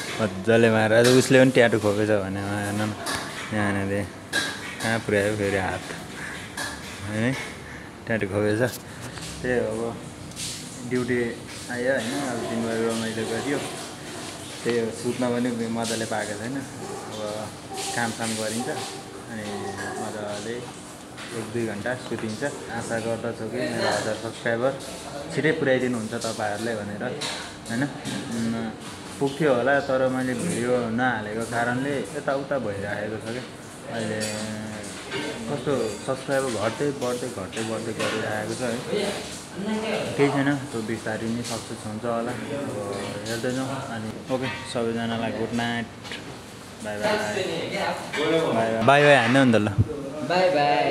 हवस्। मजाले मारेर आज उसले पनि ट्याटु खोपेछ भने हेर्नु न यहाँनिर कहाँ पुर्यायो फेरि हात है ट्याटु खोपेछ त्यही अब ड्युटी आयो होइन अब दिनभरि रमाइलो गरियो त्यही हो सुत्न पनि मजाले पाएको छैन अब कामसाम गरिन्छ अनि मजाले 1-2 घन्टा सुतिन्छ आशा गर्दछु कि मेरो 1000 सब्सक्राइबर छिटै पुर्याइदिनुहुन्छ तपाईँहरूले भनेर होइन पुग्थ्यो होला तर मैले भिडियो नहालेको कारणले यताउता भइरहेको छ कि अहिले कस्तो सब्सक्राइबर घट्दै बढ्दै गरिरहेको छ है केही छैन त्यो बिस्तारै नै सक्सेस हुन्छ होला अब हेर्दै जाउँ अनि ओके सबैजनालाई good night by by by by हान्नु नि त ल बाई बाई